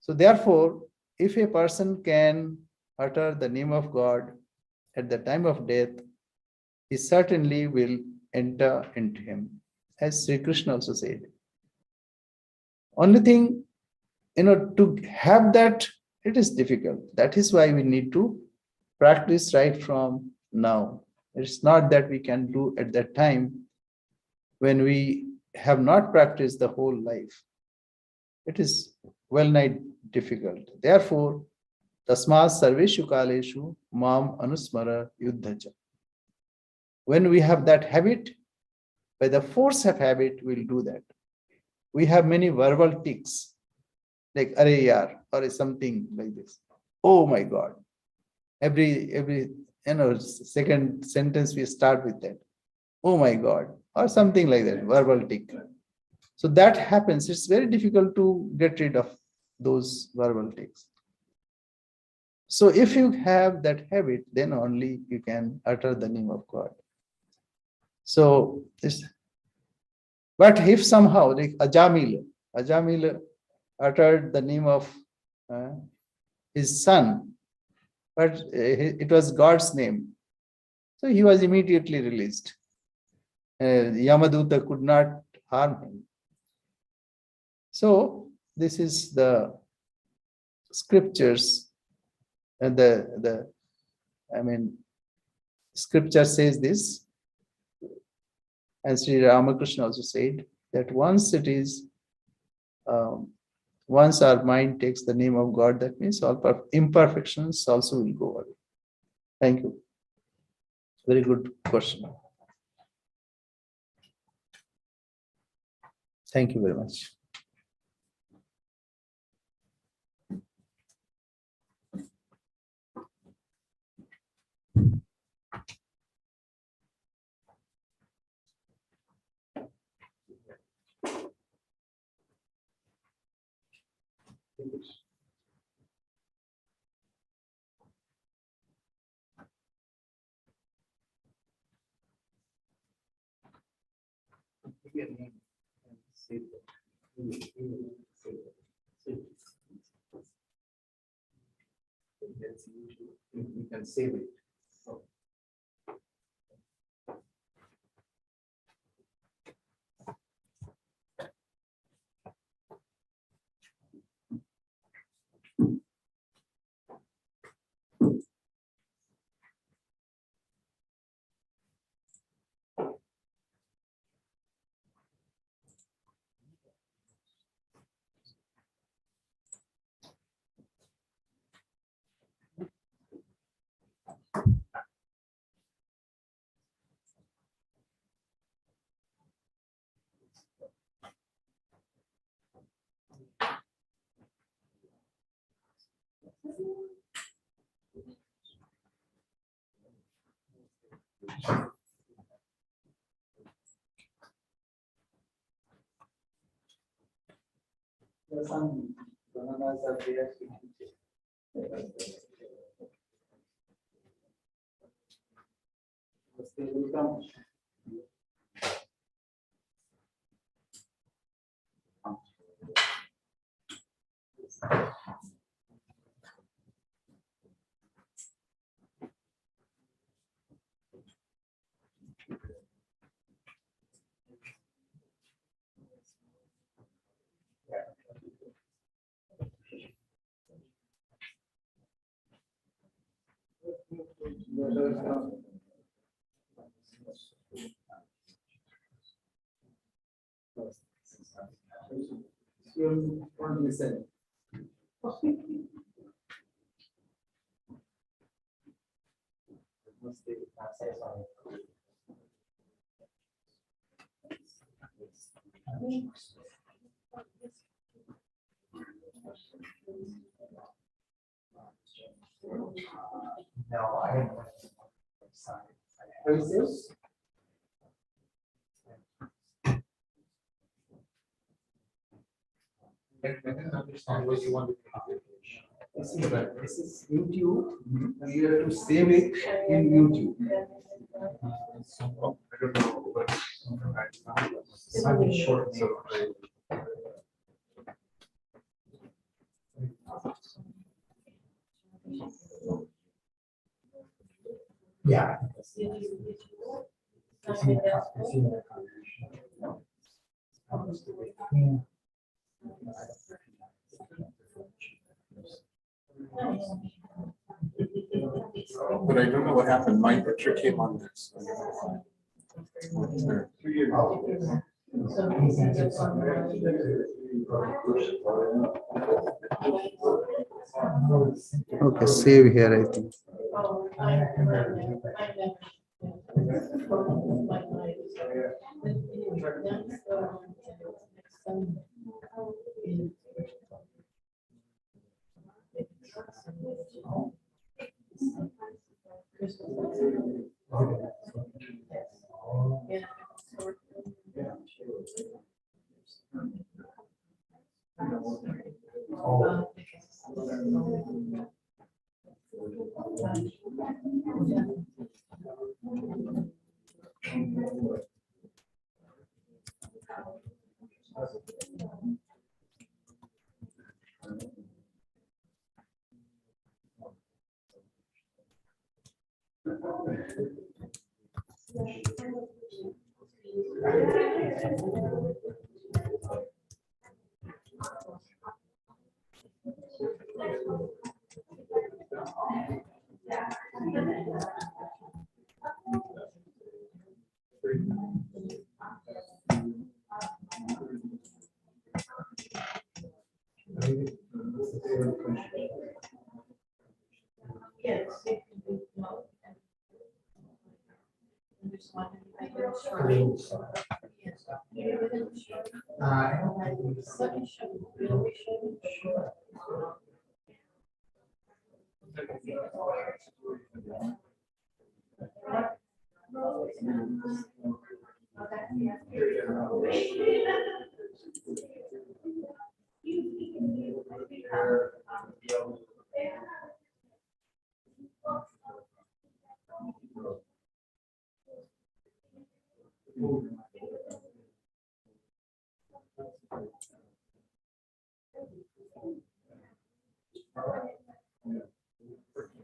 So therefore, if a person can utter the name of God at the time of death, he certainly will enter into him, as Sri Krishna also said. Only thing, to have that, it is difficult. That is why we need to practice right from now. It's not that we can do at that time when we have not practiced the whole life. It is well nigh difficult. Therefore, tasmat sarveshu kaleshu mam anusmara yuddhacha. When we have that habit, by the force of habit, we'll do that. We have many verbal tics, like "Are yaar" or something like this. Oh my God! Every second sentence we start with that. Oh my God, or something like that, verbal tic. So that happens. It's very difficult to get rid of those verbal tics. So if you have that habit, then only you can utter the name of God. So this. But if somehow, like Ajamil uttered the name of his son, but it was God's name, so he was immediately released. Yamaduta could not harm him. So this is the scriptures, and scripture says this. And Sri Ramakrishna also said that once our mind takes the name of God, that means all imperfections also will go away. Thank you. Very good question. Thank you very much. You can save it. Some bananas are there. They will come. No, I didn't. What is this? I didn't understand what you wanted to accomplish. This is YouTube, and you have to save it in YouTube. I don't know, but something short. So Yeah. but I don't know what happened. My picture came on this. I don't know why. What's there? Okay, save here, I think.